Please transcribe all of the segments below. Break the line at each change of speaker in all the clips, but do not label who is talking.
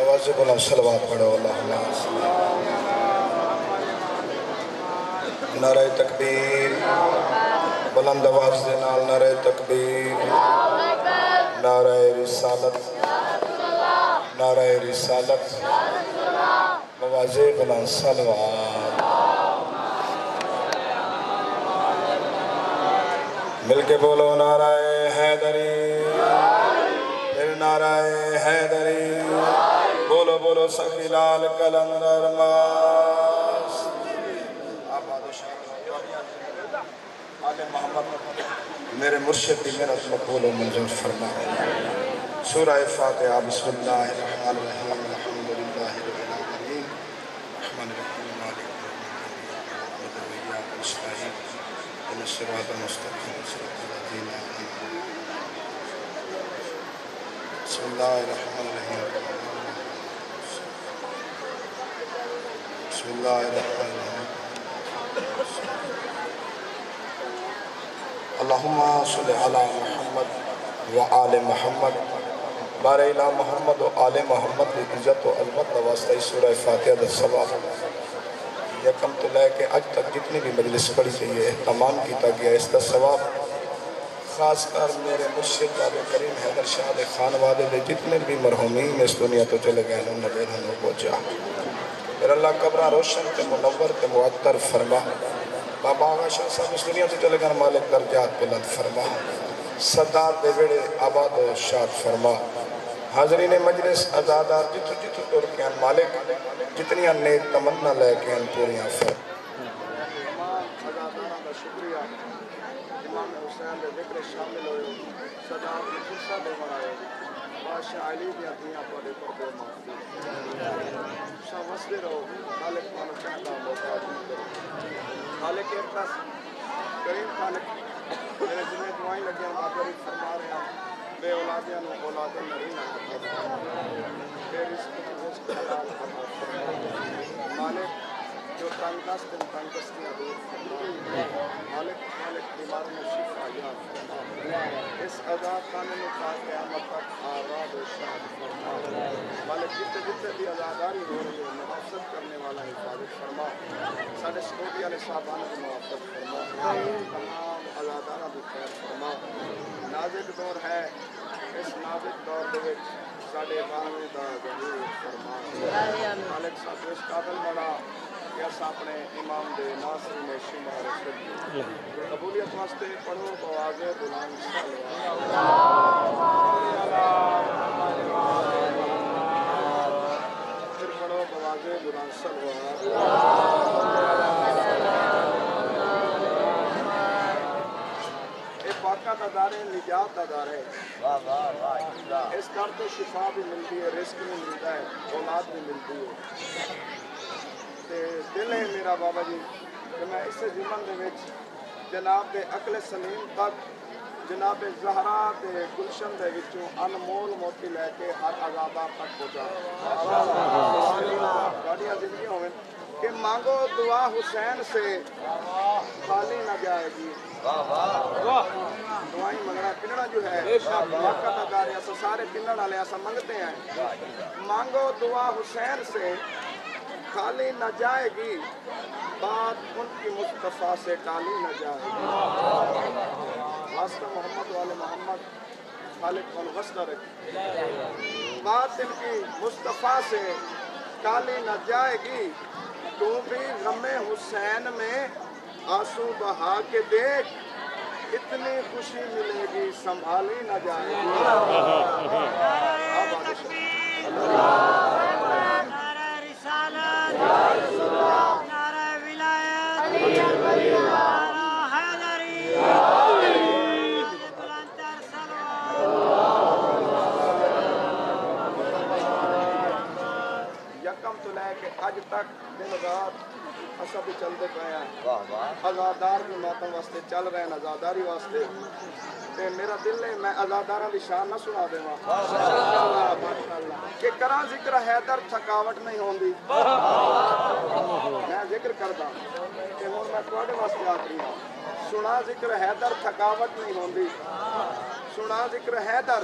آواز بلند صلوات پڑھو اللہم نعرہ تکبیر بلند آواز دے نال نعرہ تکبیر نعرہ رسالت نعرہ رسالت آواز بلند صلوات مل کے بولو نعرہ حیدری پھر نعرہ حیدری بولو بولو سخی لال کلندر ماس آباد و شاہ آل محمد میرے مرشد بھی میرا مقبول و منظور فرما سورہ فاتحہ بسم اللہ الرحمن الرحیم الحمدللہ رب العالمین الرحمن الرحیم مالک یوم الدین ایاک نستعین اهدنا الصراط المستقیم صراط الذین انعمت علیہم بسم اللہ الرحمن الرحیم بسم اللہ الرحمن الرحیم اللہم صلی علی محمد و آل محمد بار الہ محمد و آل محمد کی عزت و عظمت واسطہ سورہ فاتحہ دا ثواب یکم تو لے کے آج تک جتنی بھی مجلس پڑھی گئی ہے اہتمام کیتا گیا اس دا ثواب خاص کر میرے مرشد بابا کریم حیدر شاہ دے خانوادے دے جتنے بھی مرحومین اس دنیا تو چلے گئے انہوں نے دیر ہم پہنچا پھر اللہ قبرہ روشن تے منور تے معطر فرما بابا آغا شاہ صاحب اس دنیا سے چلے گئے مالک درجات بلند فرما صدات دے ویڑے آباد و شاد فرما حاضرین مجلس ازادار جتو جتو دور کے ان مالک جتنی نیک تمنا لے کے ان پوریاں فرما ازادارہ کا شکریہ امام حسین دے ذکر شامل ہوئے صدات دے فرصہ دے مرائے بادشاہ علی دیا دیا پڑے پردے معافی شاہ وسدے رہو خالق مانو چاہتا موقع دی خالق ارتاس کریم خالق میرے جنہیں دعائیں لگے ہم آگری فرما رہے ہیں بے اولادیاں نو اولاد نرین بے رزق حلال مالک جو تنگست ان تنگستیاں دور فرما مالک بیمار میں شفا یا فرما اس عذاب خانے میں تا قیامت تک آباد و شاد فرما مالک جتے بھی عذاباری ہو رہی ہے محافظت کرنے والا حفاظت فرما ساڑھے سکوٹی علیہ صاحبانہ کی محافظت فرما تمام عذابارہ بھی خیر فرما نازک دور ہے اس نازک دور دے ساڑھے بارہویں دا ظہور فرما مالک صاحب اس قابل بڑا یا ساپنے امام دے ناصر میں شمار سکتی قبولیت واسطے پڑھو بواز بلند پھر پڑھو بواز بلند اے پاکہ دا دارے نجات دا دارے اس در تو شفا بھی ملتی ہے رزق بھی ملتا ہے اولاد بھی ملتی ہے دل ہے میرا بابا جی کہ میں اس زمن دے وچ جناب دے عقل سلیم تک جناب زہرا دے گلشن دے وچوں انمول موتی لے کے ہر عذابہ تک پہنچا گاڑیاں زندگی ہوئے کہ مانگو دعا حسین سے خالی نہ جائے گی دعائیں منگنا کنڑا جو ہے واقع تدارے ایسا سارے کنڑ والے ایسا منگتے ہیں مانگو دعا حسین سے خالی نہ جائے گی بات ان کی مصطفیٰ سے ٹالی نہ جائے گی واسطہ محمد والے محمد خالق ان وسطہ رکھی بات ان کی مصطفیٰ سے ٹالی نہ جائے گی تو بھی غم حسین میں آنسو بہا کے دیکھ اتنی خوشی ملے گی سنبھالی نہ جائے گی
نعرہ ولایت نعرہ حیدری بلندتر
یکم تو لے کے آج تک دن رات اسا بھی چلتے پہ ہیں ازادار بھی ماتم واسطے چل رہے ہیں ازاداری واسطے تے میرا دل ہے میں ازاداراں دی شان نہ سنا دے کہ کراں ذکر حیدر تھکاوٹ نہیں ہوندی میں ذکر کردا کہ ہن میں تواڈے واسطے آکھری ہاں سنا ذکر حیدر تھکاوٹ نہیں ہوندی سنا ذکر حیدر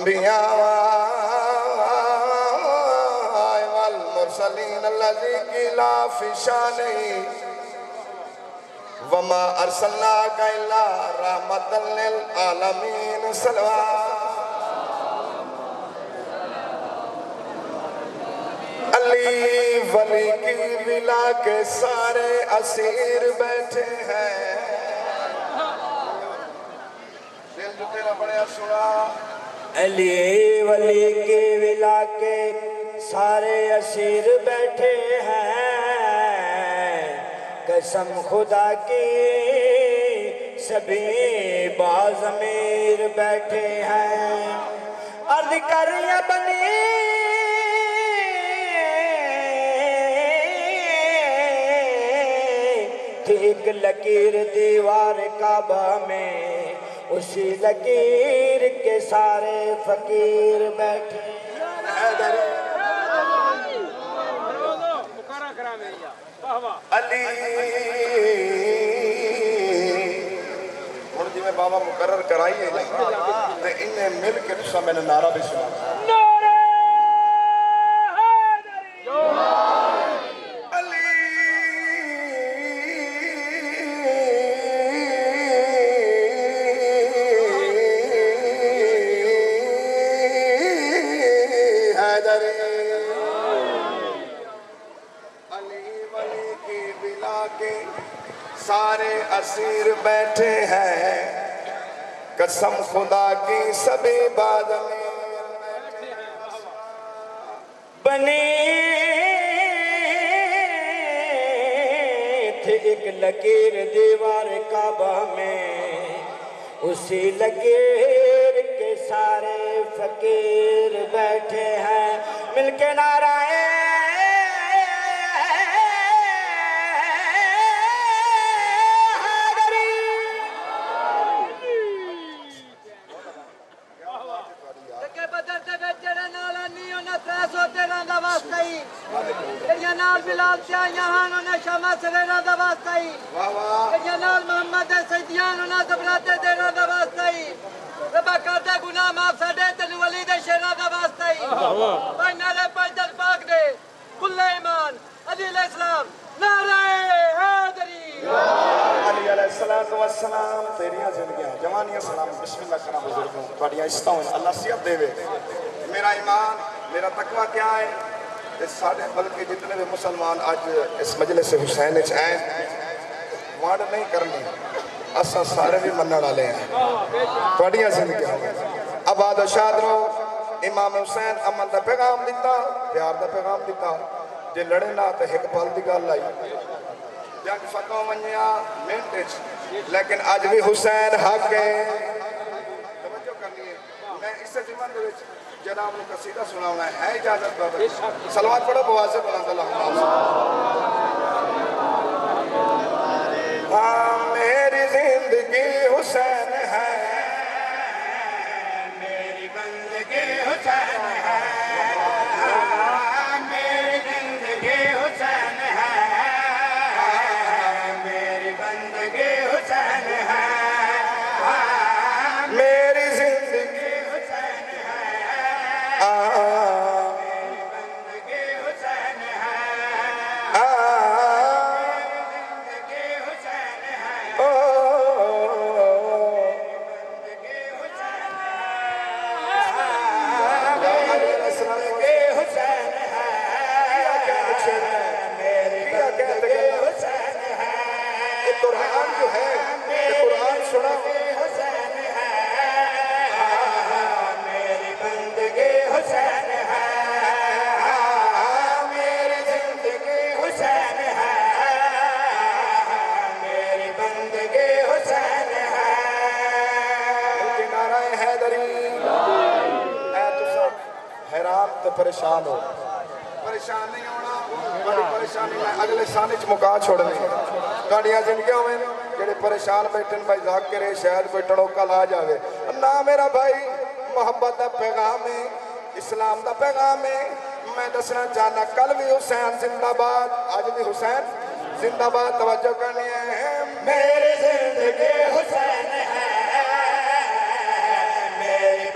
انبیاء والمرسلین الذی قیلا فی شانہ وما ارسلناک الا رحمتا للعالمین صلوات علی ولی کی ولا کے سارے اسیر بیٹھے ہیں دل جو تیرا بڑا سنا
علی ولی کی ولا کے سارے اسیر بیٹھے ہیں قسم خدا کی سبھی باضمیر بیٹھے ہیں عرض کر یا بنی ایک لکیر دیوار کعبہ میں اسی لکیر کے سارے فقیر بیٹھے
علی جی میں بابا مقرر کرائیے تو انہیں مل کے دوسرا میں نے نعرہ بھی سنا سارے اسیر بیٹھے ہیں قسم خدا کی سبھی باضمیر
بنی تھے ایک لکیر دیوار کعبہ میں اسی لکیر کے سارے فقیر بیٹھے ہیں مل کے نعرہ
نال بلال سیا یہاں نے شمع سرینا دواسطائی نال محمد سیدیان نے زبراتے دینا دواسطائی ربا کردہ گناہ معاف ساڑے تن ولی دے شیرہ دواسطائی بھائی نالے پیدل پاک دے کل ایمان علی علیہ السلام نعرہ حیدری
علی علیہ السلام تیریاں زندگیاں جوانیاں سلام بسم اللہ کرنا بزرگوں توڑیاں استاؤں اللہ سیعت دے وے میرا ایمان میرا تقوی کیا ہے اس ساڑھے بلکہ جتنے بھی مسلمان آج اس مجلس حسین آئیں وارڈ نہیں کرنی اسا سارے بھی منہ ڈالے ہیں توڑیاں زندگیاں آباد و شاد رو امام حسین امن دا پیغام دیتا پیار دا پیغام دیتا جے لڑے نہ تے ایک پل دی گل لائی جنگ فتح ونیا منٹج لیکن آج بھی حسین حق ہے توجہ کرنی ہے میں اس سے جمعن دے وچ جناب نے قصیدہ سناونا ہے اجازت بابا صلوات پڑھو بواز سے بلند اللہ ہاں میری زندگی حسین ہے
میری بندگی حسین ہے میری زندگی حسین ہے میری بندگی حسین ہے
میری زندگی
حسین ہے میری بندگی حسین ہے زندگی حسین ہے
قرآن جو ہے قرآن سنا
حسین ہے میری بندگی حسین ہے میری زندگی حسین ہے میری بندگی حسین ہے
نعرہ حیدری اے تو سب حیران تو پریشان ہو پریشان نہیں ہونا بڑی پریشانی میں اگلے سانے چ مکا چھوڑنے گاڑیاں زندگیاں ہوئے جڑے پریشان بیٹھن بھائی ذاکر ہے شاید کوئی ٹڑوکا لا جاوے نہ میرا بھائی محبت دا پیغام ہے اسلام دا پیغام ہے میں دسنا چاہنا کل بھی حسین زندہ باد آج بھی حسین زندہ باد توجہ کرنی ہے
میری زندگی حسین ہے میری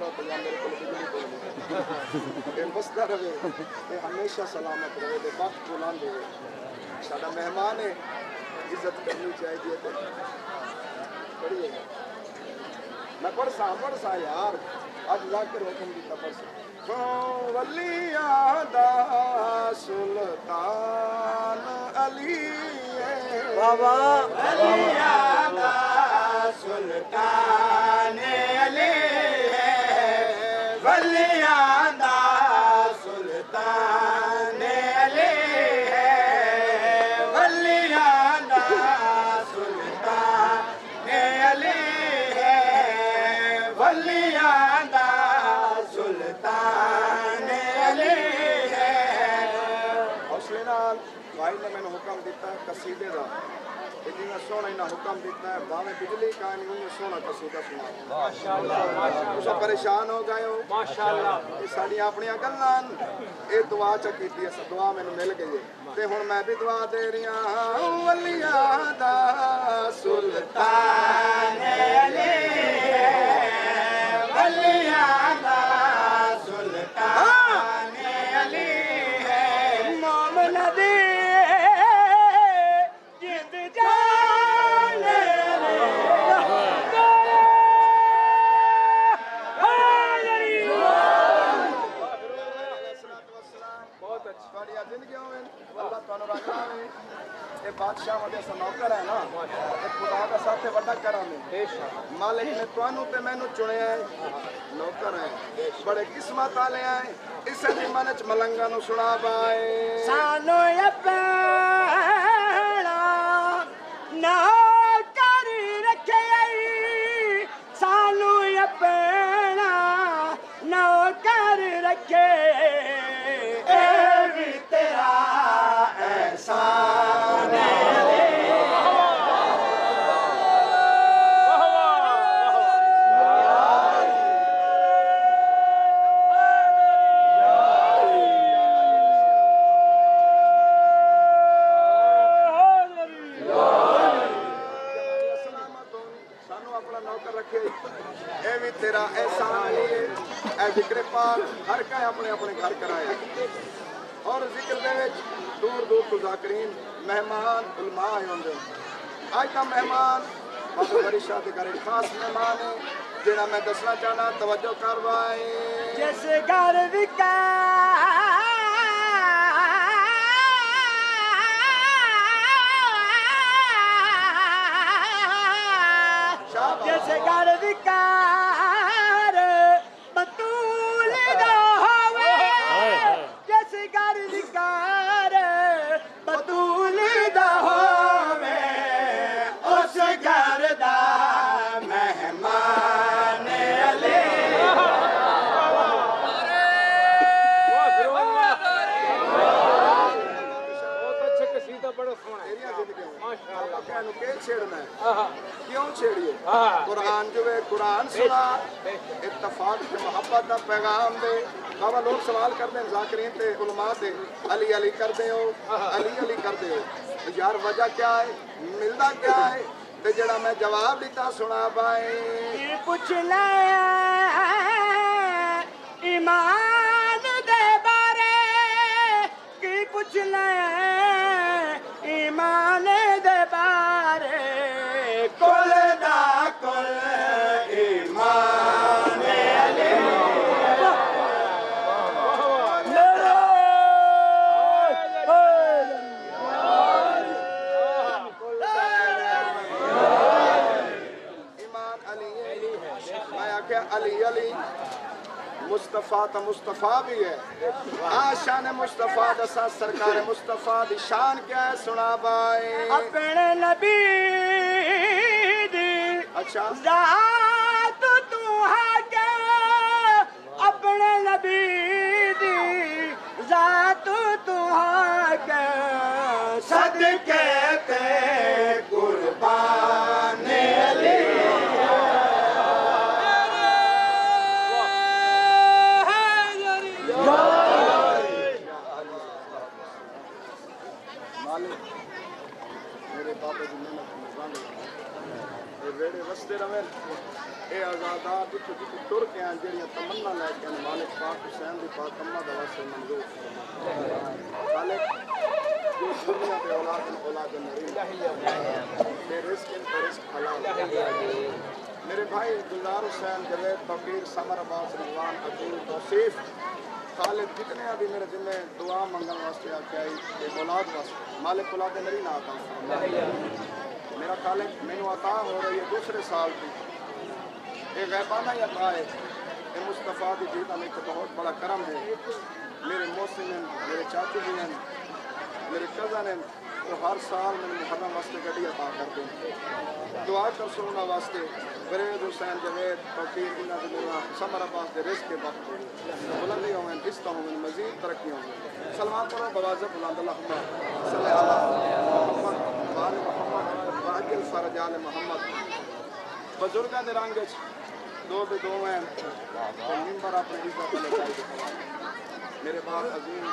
15 تو میرے کو بجلی کوئی بستا رہے ہمیشہ سلامت رہے وقت بلند ہوئے ساڈا مہمان ہے عزت کرنی چاہیے پڑھیے میں پڑھ سا یار اج ذاکر حکم کی تپس ولیاں دا سلطان علی
بابا ولیاں دا سلطان علی ولیاں دا سلطان علی ولیاں دا سلطان علی ولیاں دا سلطان علی
حوصلے نال بھائی نے میں حکم دیتا ہے قصیدے دا جنہیں سونا انہیں حکم دیتا ہے باویں بجلی کا انہیں سونا قصیدہ سنا ماشاءاللہ تسا پریشان ہو گئے ہو ماشاءاللہ یہ ساری اپنی گلاں اے دعا چ کیتی ہے دعا مینوں مل گئی تے ہن میں بھی دعا دے رہی ہاں ولیاں دا سلطان
علی ولیاں دا سلطان علی مومن دی جند جان
بہت اچھی بڑی زندگی ہوئے اللہ تعالیٰ رکھنا ہے یہ بادشاہ وڈے سا نوکر ہے نا یہ خدا کا ساتھ وڈا کرم ہے مالک نے تانوں تے مینوں چنیا ہے نوکر ہیں بڑے قسمت والے ہیں اس زمانے وچ ملنگاں نوں سنا پائے
سانو اپنا نوکر رکھے سانو اپنا نوکر رکھے اے بھی تیرا احسان
تیرا احسان ہے اے ذکر پاک ہر کہیں اپنے اپنے گھر کرائے اور ذکر دے وچ دور دور تو ذاکرین مہمان علماء آئے ہوندے آج کا مہمان بابا بری شاہ دے گھر خاص مہمان ہے جنہاں میں دسنا چاہنا توجہ کروائے
جس گھر جس گھر وکار بطول دا ہوے جس گھر وکار بطول دا ہوے اس گھر دا مہمان علی
کیوں چھیڑیے قرآن جو ہے قرآن سنا اتفاق سے محبت کا پیغام دے بابا لوگ سوال کرتے ہیں ذاکرین تے علماء تے علی علی کرتے ہو علی علی کرتے ہو یار وجہ کیا ہے ملتا کیا ہے تے جڑا میں جواب دیتا سنا پائے
پوچھ لے ایمان دے بارے کی پوچھ لے ایمان دے بارے کل دا کل ایمان علی
ایمان علی میں آکھیا علی علی مصطفیٰ تا مصطفیٰ بھی ہے شان مصطفیٰ دسا سرکار مصطفیٰ دی شان کیا ہے سنا بائے
اپنے نبی دی
اچھا
ذات تو ہے کیا اپنے نبی دی ذات تو ہے کیا صدقے تے قربان علی
میرے بابے دی محنت نظام ویڑے وستے رہے تمنا لے کے مالک پاک حسین دی پاک اماں دا واسطے منظور مالک جو دنیا دے اولاد نری بے رزق پر رزق حلال میرے بھائی گلزار حسین جوید فقیر سمر عباس رضوان عبدال توصیف خالد جتنے ابھی میرے ذمہ دعا منگل واسطے آکے آئی ایک اولاد واسطے مالک اولاد نری نہ آتا میرا خالق مینو عطا ہو رہی ہے دوسرے سال کی یہ غیبانہ ہی عطا ہے یہ مصطفیٰ کی جیتا میں ایک بہت بڑا کرم ہے میرے محسن ہیں میرے چاچو بھی ہیں میرے کزن ہیں تو ہر سال میں محرم واسطے گڈی عطا کر دیں دعا کر سونا واسطے برید حسین جوید فقیر انہاں دے میرا سمر عباس دے رزق کے وقت بلندی ہوئیں دستا ہوئیں مزید ترقی ہوئیں سلمان پڑھو بوازہ بلند اللہم صلی اللہ محمد وآل محمد وعجل فرج آل محمد بزرگاں دے رنگ دو بے دو ہیں تو منبر اپنے عزت لے جائے میرے باپ عظیم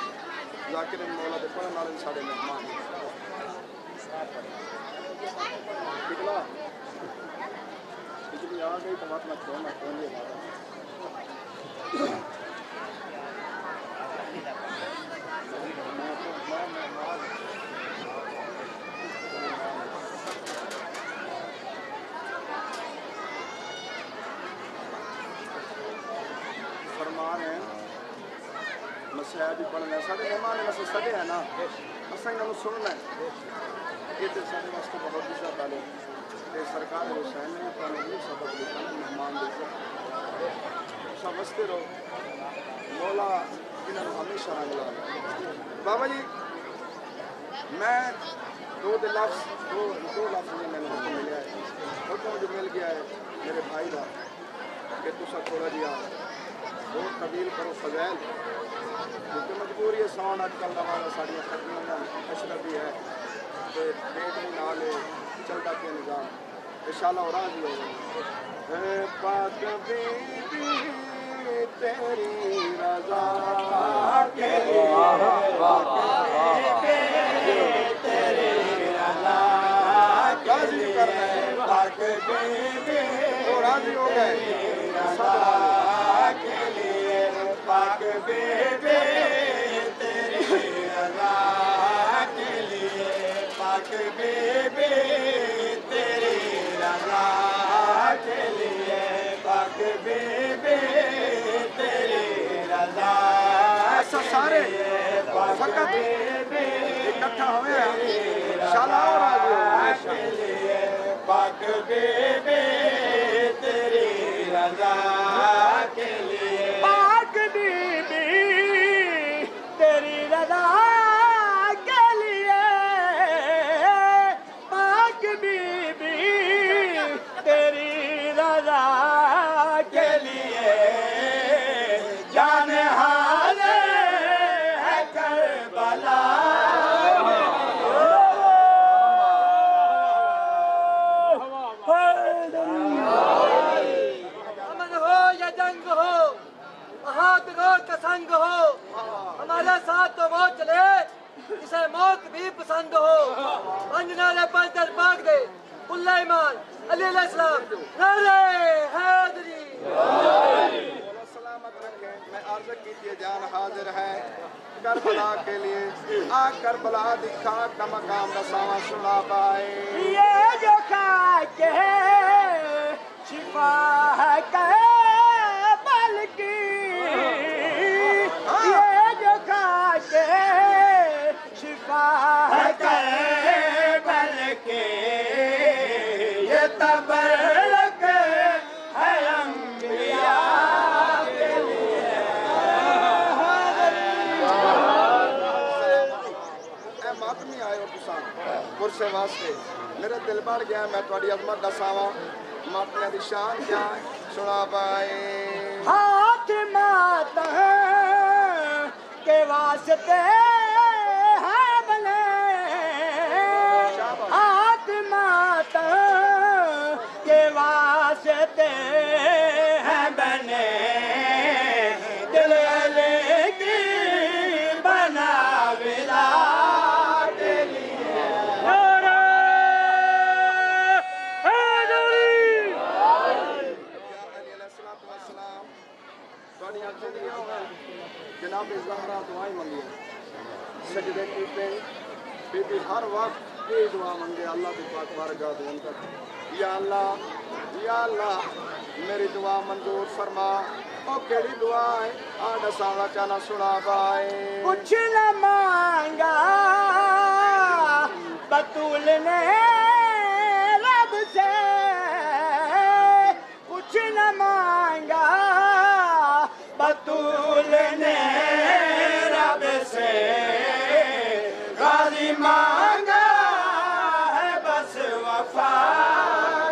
ذاکر مولا دے پڑھن والے ساڈے مہمان پگلا بجلی آ گئی تو مت چھوڑنا کون یہ فرمان ہے مسیح بھی پڑھنا ہے سارے مہمان ہیں مسیح سڑے ہیں نا اساں انہوں سننا ہے یہ تو سارے واسطے بہت عزت والے سرکار حسین نے قانونی سبق لکھا مہمان دے سب واسطے رہو مولا انہوں ہمیشہ رنگ لا بابا جی میں دو لفظ میں نے حکم ملیا ہے حکم جو مل گیا ہے میرے بھائی کا کہ تسا تھوڑا جہا بہت قبیل کرو فضائل کیونکہ مجبوری ہے سون اج کل والا ساڑیاں ختم اشرفی ہے پیٹ بھی نہ لے چلتا پہ نظام انشاءاللہ اور راضی ہو گئے پاک بی بی تیری رضا کے لیے پاک بی بی تیری رضا راضی کر رہے پاک بی بی اور راضی ہو گئے رضا کے لیے پاک بی بی تیری رضا کے لیے پاک بی بی تیری رضا کے لیے پاک بی بی تیری رضا ایسا سارے فقط اکٹھا ہوئے ہیں انشاءاللہ اور راضی ہو کے لیے پاک بی بی تیری رضا کے لیے پاک بی بی تیری رضا کے لیے پاک بی بی تیری رضا کے لیے جان حاضر ہے کربلا
امن ہو یا جنگ ہو بہادروں کا سنگ ہو ہمارے ساتھ تو وہ چلے جسے موت بھی پسند ہو بنجنالے پنجر پاک دے اللہ ایمان علی علیہ السلام نعرہ حیدری
سلامت رکھیں میں عرض کیجئے جان حاضر ہے کربلا کے لیے کربلا دکھا کا مقام رساواں سنا پائے
یہ جو خاک ہے شفا ہے کربل کی یہ جو خاک ہے شفا ہے کربل کی یہ تبرک ہے انبیاء کے لیے
اے ماتمی آئے ہو تساں پرسے واسطے میرے دل بڑھ گیا میں تھوڑی عظمت دساواں ماتمیاں دی شان کیا سنا پائے
ہاتھ ماتم کے واسطے ہے بنے ہاتھ ماتم کے واسطے ہے بنے دل علی کی بنا ولا کے لیے
علیہ السلام بڑیاں چڑیاں ہیں جناب زہرا دعائیں منگی سجدے کیتے بی بی ہر وقت یہ دعا منگے اللہ کی پاک بارگاہ دے اندر یا اللہ میری دعا منظور فرما او کیڑی دعا ہے آڈا سالا چانا سنا بائے
کچھ نہ مانگا بطول نے رب سے کچھ نہ مانگا بطول نے رب سے غازی مانگا ہے بس وفا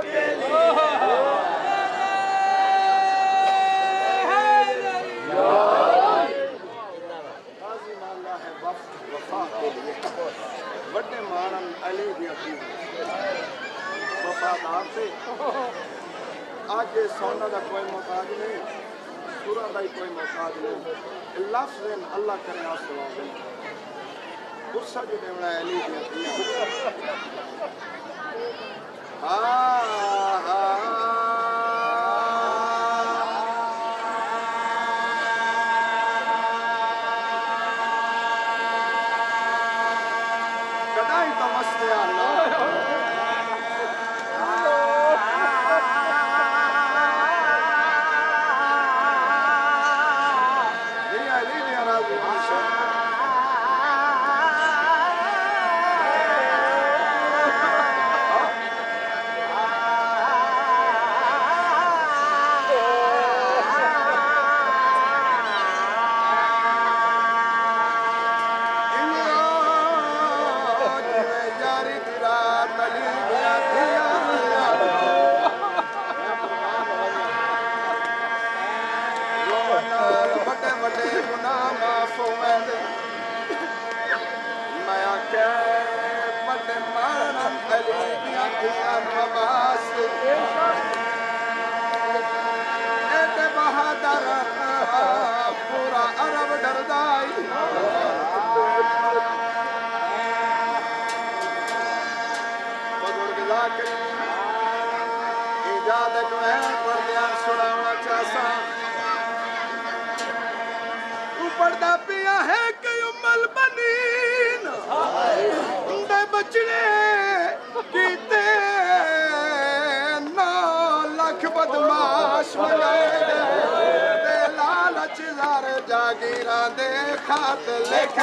کے لیے
غازی مانگا ہے وفا کے لیے بڑے مارن علی دی اپنی وفادار سے آج سونا دا کوئی محتاج نہیں سورہ دا کوئی محتاج نہیں لفظ اللہ کرے آسوا دے غصہ جو دیونا ہے علی دی اپنی کدائی تو مستے اللہ پورا عرب ڈردائی بزرگ ذاکری ایجاد کوئن پر دیان سناونا چاہسا اوپر دا پیا ہے کہ ام البنین دے بچنے کیتے 9 لاکھ بدماش مگائے دے لالچ زار جاگیران دے خات لکھ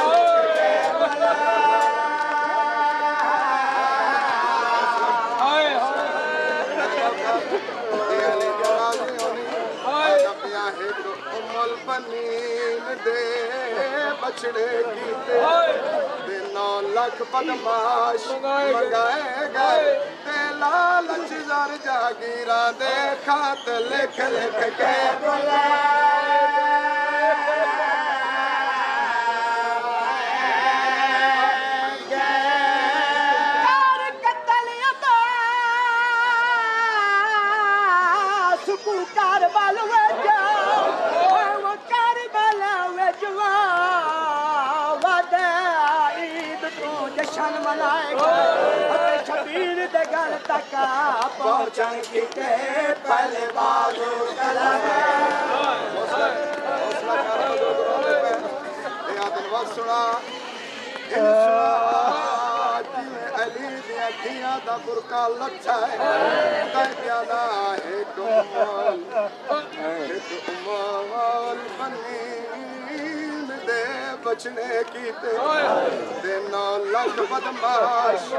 ام البنین دے بچڑے کیتے دے 9 لاکھ بدماش مگائے گئے دے لالچ زار جاگیران دے خات لکھ لکھ کے جشن منائے گا شبیر دے گل تک پہنچن کیتے پہلے بازو کلم حوصلہ دن سنا علی دیا دھیاں دا برکا لچھا ہے تیانا ایک امال بنین دے بچنے کیتے دے 9 لاکھ بدماش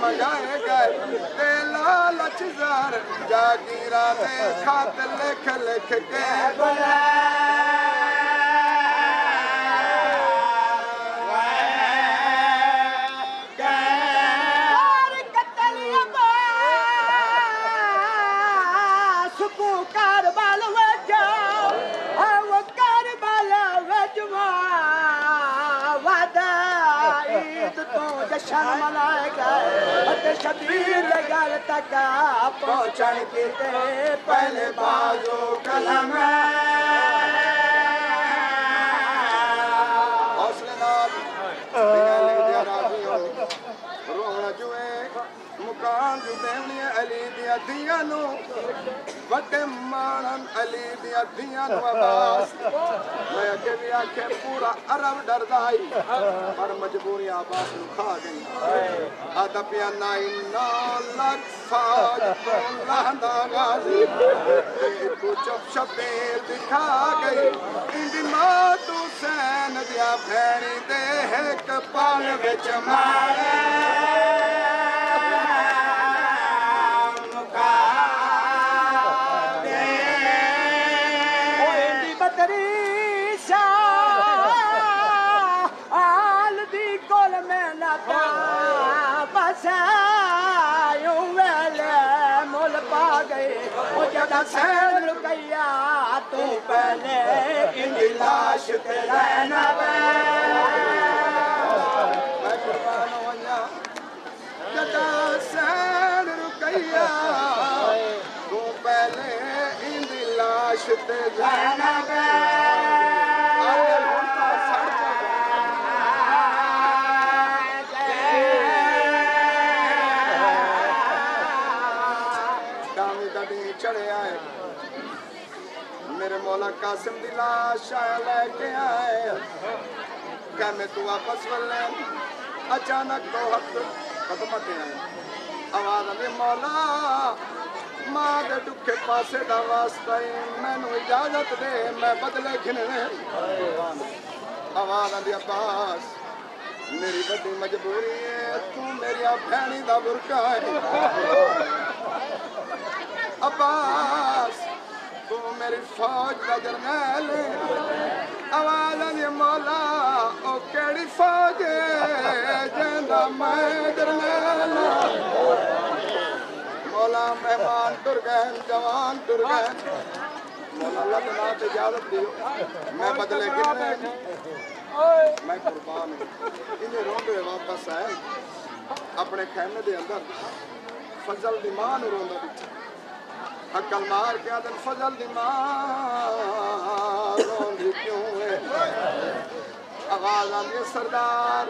مگائے گئے دے لالچ زار جاگیران دے خات لکھ لکھ کے جشن منائے گئے شبیر گل تک پہنچن کیتے پہلے بازو کلم حوصلے نال دیا راضی ہو رونا جوئے مکان جو دیونی علی دیا دیا نو وڈے مانن
علی دیا دیاں نو عباس میں اگے بھی آکھے پورا عرب ڈردائی پر مجبوریاں عباس نو کھا گئی آدھا پیا نائنا لگ فاج تو لہندا غازی تو چپ شبیر دکھا گئی انڈی ماں تو سین دیا بھینی دے ایک پان وچ مارے
سین رکیا تو پہلے ان کی لاش تے رہنا
میں قربان ہویا جدا سین رکیا تو پہلے ان دی لاش تے رہنا چڑھے آئے میرے مولا قاسم دی لاش آیا لے کے آئے کہ میں تو واپس ولے اچانک دو ہاتھ قدمتے آئے آواز آئے مولا ماں دے ڈکھے پاسے دا واسطہ میں نو اجازت دے میں بدلے گھنے آواز آئے عباس میری بڑی مجبوری ہے تو میری بھینی دا برکا ہے عباس تو میری فوج دا جرنیل آواز آئی مولا او کیڑی فوج جیندہ میں جرنیل مولا مہمان ٹر گئے جوان ٹر گئے مولا لگنا تے اجازت دیو میں بدلے گرنے میں قربان ہوں انہیں روندے واپس آئے اپنے خیمے دے اندر فضل دی ماں نو روندہ دیتا حقل مار کے آدھن فضل دی ماں روندی کیوں ہے آواز آدھی سردار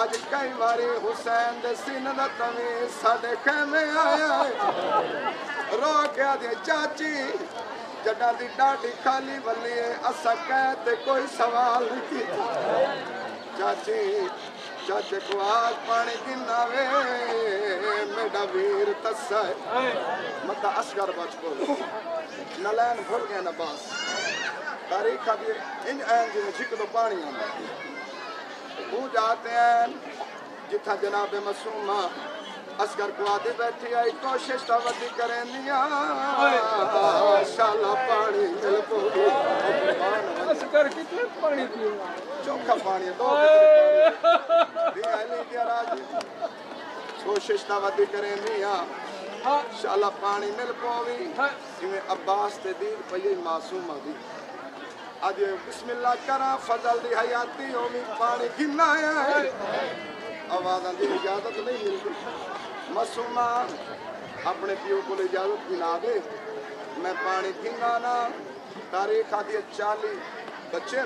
آج کئی باری حسین دے سینہ دا تمیز ساڑے خیمے آیا ہے رو کے آدھی چاچی جڑا دی ڈاڑی خالی ولی ہے اسا کہتے کوئی سوال نہیں کی چاچی چاچے کو آج پانی گننا وے میڈا ویر تسا ہے مدہ اسگر بچ کو نلین بھر گئے نباس تاریخ آدھی ان این جی میں جھک دو پانی آنا وہ جاتے ہیں جتھا جناب مسومہ اسگر کو آدھی بیٹھی آئی کوشش تا ودی کریں دیا شالا پانی مل کو اسگر کتنے پانی پیو چوکھا پانی دو دی آئی دیا راجی کوشش تا ودی کریں دیا شالا پانی مل پوی جویں عباس تے دید پئی معصومہ دی آج بسم اللہ کرا فضل دی حیاتی ہومی پانی گھنا ہے آوازاں دی اجازت نہیں ملتی معصومہ اپنے پیو کو اجازت گھنا دے میں پانی گھنانا تاریخ آدھی 40 بچے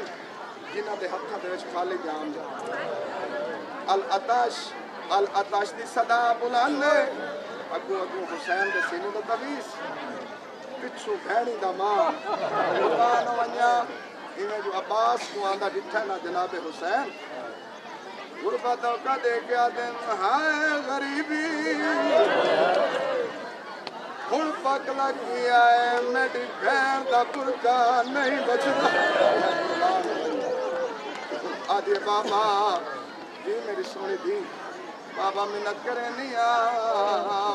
جنہ دے ہتھاں دے وچ خالی جام جا العطش دی صدا بلانے اگو حسین دے سینے دا تویز پچھو بھینی دا ماں قربان ونیا انہیں جو عباس کو آندہ ڈٹھا نا جناب حسین غربتوں کا دیکھا دن ہائے غریبی ہن پک لگی آئے میری بھین دا برکا نہیں بچنا آدھے بابا جی میری سونی دی بابا منت کریں نہیں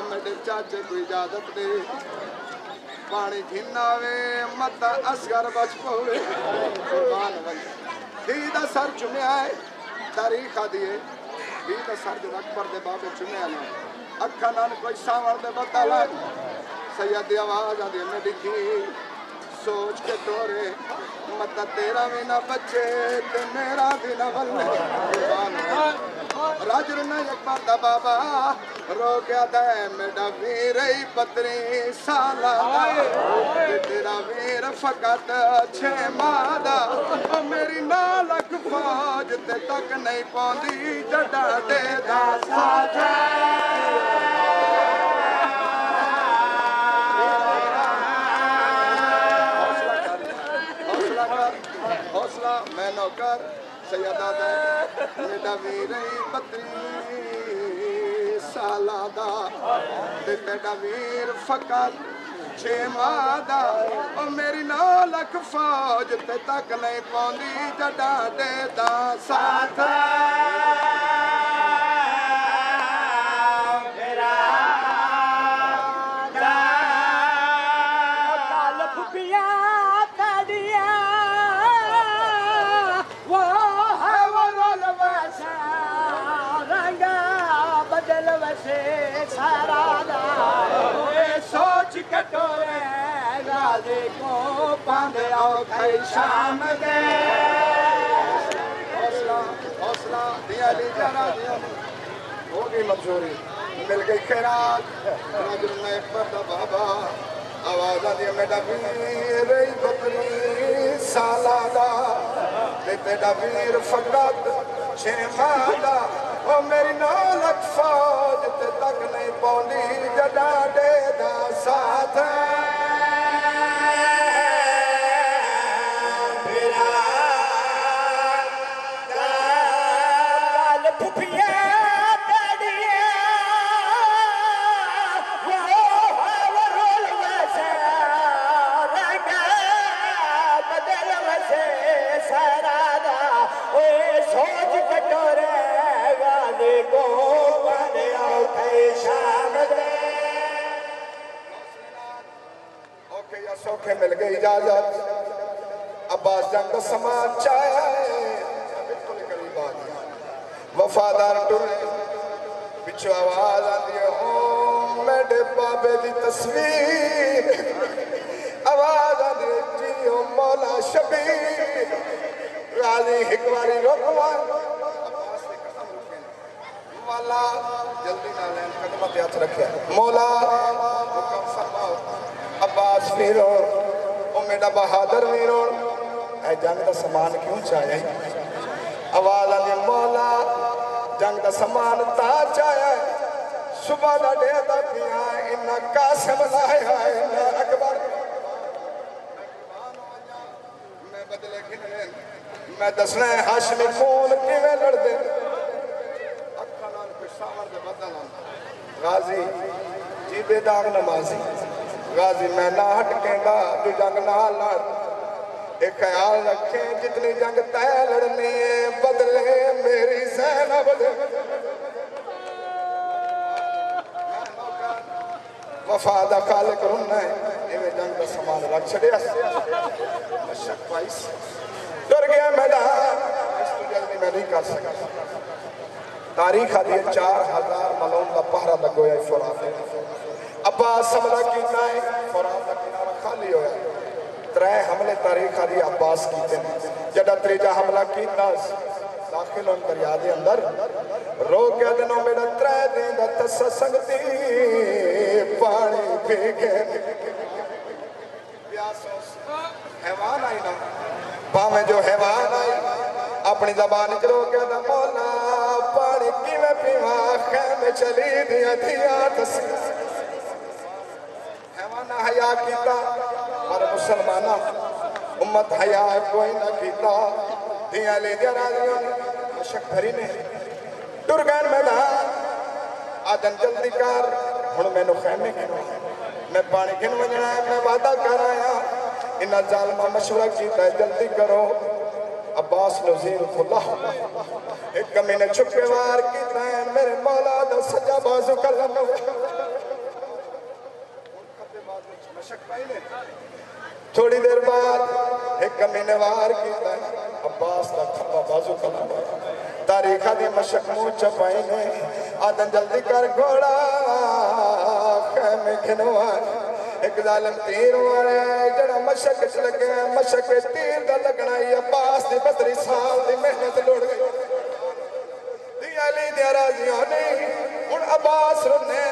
میرے چاچے کو اجازت دے پانی گھناوے متا اسگر بچ پوے قربان بن دیدہ سر چمے آئے تاریخ آدھیے دیدہ سر دن اکبر دے بابے چمے آنا اکھا نان کوئی ساور دے بطالا سیدی آواز آدھیے میں دیکھی سوچ کے تورے متا تیرا بھی نہ بچے تے میرا بھی نہ بلے قربان راجر نے ایک بار بابا رو گیا دے میڈا ویرہی پتری سالا تیرا ویر فقط 6 مادہ میری نالک فوج تے تک نہیں پوندی جڑا دے دا ساتھ حوصلہ میں نوکر سیدہ دا میڈا ویرئی 32 سالہ دا تے تیڈا ویر فقط 6 ماہ دا او میری 9 لکھ فوج تے تک نہیں پوندی جڈا دے دا ساتھ سوچ کٹورے غازی کو پاندے آؤ کھائی شام دے حوصلہ دیا لی جانا دیا ہو گئی منظوری مل گئی خیرات راجل میں پردہ بابا آوازہ دیا میڈا ویر 32 سالہ دا تیڈا ویر فقط 6 ماہ دا او میری 9 لکھ فوج تے تک نہیں پوندی جڈا دے دا ساتھ سوکھے مل گئی اجازت عباس جنگ کا سماج چاہے بالکل قریب آ گیا وفادار ٹرے پچھو آواز آتی ہے میڈے بابے دی تصویر آواز آتی ہے جیو مولا شبیر غازی حکواری رکوان عباس نے قدم رکھے مولا جلدی نہ لین قدمت ہاتھ رکھے مولا حکم فرماؤ عباس ویرون او میڈا بہادر ویرون اے جنگ دا سامان کیوں چاہے آواز آنے مولا جنگ دا سامان تا چاہے صبح دا دے دا کیا انہا قاسم لائے آئے انہا اکبر میں بدلے گھنے میں دسنے حاشمی خون کیویں لڑ دے اکھانان کوئی ساور دے بدلان غازی جی بے داغ نمازی غازی میں نہ ہٹکیں گا جو جنگ نہ لڑ ایک خیال رکھیں جتنی جنگ تے لڑنی ہے بدلے میری زینب دے وفادہ خالق رنہ ہے ایویں جنگ دا سامان رکھ چھڑے مشک پائیس ڈر گیا میدان اس تو جلدی میں نہیں کر سکتا تاریخ آدھی 4000 ملون دا پہرہ لگویا فرات ہے عباس حملہ کیتا ہے فرات دا کنارہ خالی ہویا 3 حملے تاریخ آدھی عباس کیتے ہیں جڑا تریجا حملہ کیتا داخل ان دریا دے اندر رو کے دنوں میرا 3 دن دا تسا سنگتی پانی پی گئے حیوان آئی نا پاہمیں جو حیوان آئی اپنی زبان کرو کے دا مولا پانی کی میں پیوا خیمے چلی دیا دیا تسی حیوانہ حیاء کیتا پر مسلمانہ امت حیاء کوئی نہ کیتا دیا لے دیا راضیوں نے مشک بھری نے ٹر گئن میدان آدن جلدی کار ہن میں نو خیمے گنو میں پانی گن وجنا ہے میں وعدہ کر آیا انہا ظالمہ مشورہ کیتا ہے جلدی کرو عباس نظیر اللہ ایک کمینے چھپے وار کیتا ہے میرے مولا دا سجا بازو کلم تھوڑی دیر بعد ایک کمینے وار کیتا ہے عباس دا کھپا بازو کلم تاریخہ دی مشک مو چپائی نے آدن جلدی کر گھوڑا خیمے گھنوار ایک ظالم تیر وارے جڑا مشک لگے مشک تیر دا لگنا ہی عباس دی 32 سال دی محنت لوڑ گئی دیا لی دیا راضیوں نے ان عباس رنے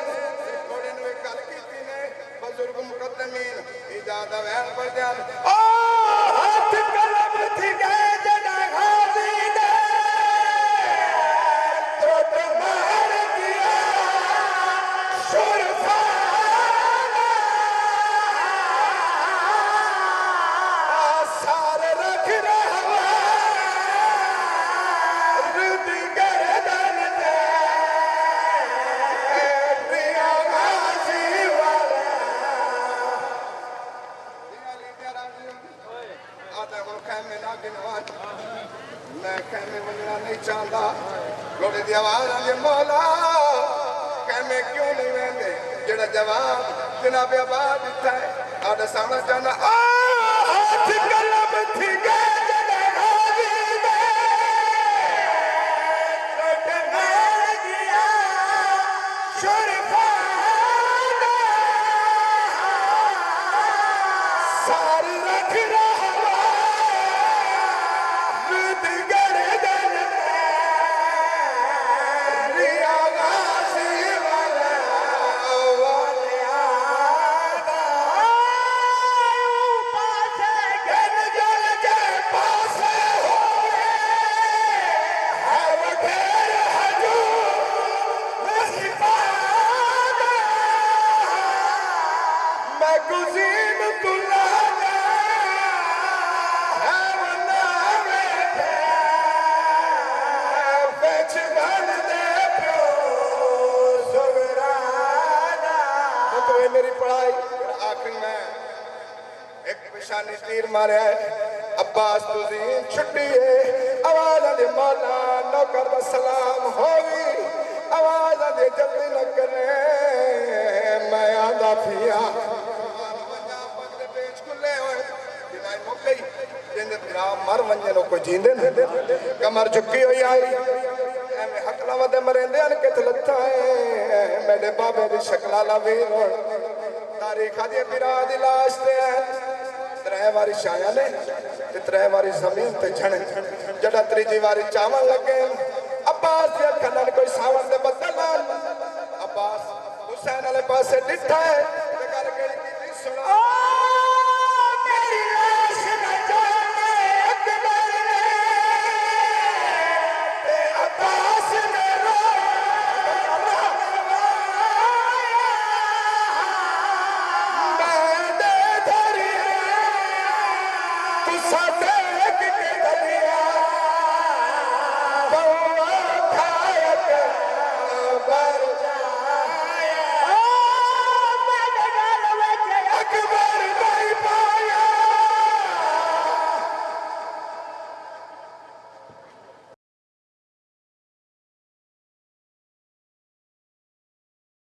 گھوڑے نوے کل کیتی نے بزرگ مقدمین اجادہ وین پر دیان ہاتھ کلم تھی گئے جڑا غازی دے تو تمہار دیا شرفا رکھ آدھے وہ خیمے نہ گنوا میں خیمے ونجنا نہیں چاہتا گھوڑے دی آواز آجے مولا خیمے کیوں نہیں ویندے جڑا جواب جناب آباد دیتا ہے آدھے سامنا چاہنا آج کلم تھی گئے جنہ راضی دے رکھنا گیا شرفانہ سار رکھ رہا رد گردن ریا غازی والا والیانا پاسے گن جل کے پاسے ہوئے ہے وغیر حجور وصفانا میں گزین تلانا ہے وناوے تھے بیچ بھر دے پیو سگرانا تو یہ میری پڑھائی آخر میں ایک پشانی تیر مارے ہے عباس تزین چھٹی ہے آواز دے مولا نوکر دا سلام ہوئی آواز دے جلدی نہ کرے میں آدھا پھیا پکڑے پیچ کھلے ہوئے جنائی موکئی جندے پھرا مر ونجے نو کوئی جیندے کمر چکی ہوئی آئی میں حق لاوہ مرندے ان کے تلتا ہے میرے بابے دی شکلہ لاویر تاریخ آدھے پھرا دی لاشتے ہیں ترہ واری شایا نے ترہ واری زمین تے جھنے جڑا تریجی واری چاول لگے عباس یا کھنن کوئی ساون دے بدلان عباس حسین علیہ پاسے ڈٹھا ہے لگار گڑی کی تی سنا میری لاش نہ جانے اکبر نے تے عباس نے رو میں دے دھری تو ساتے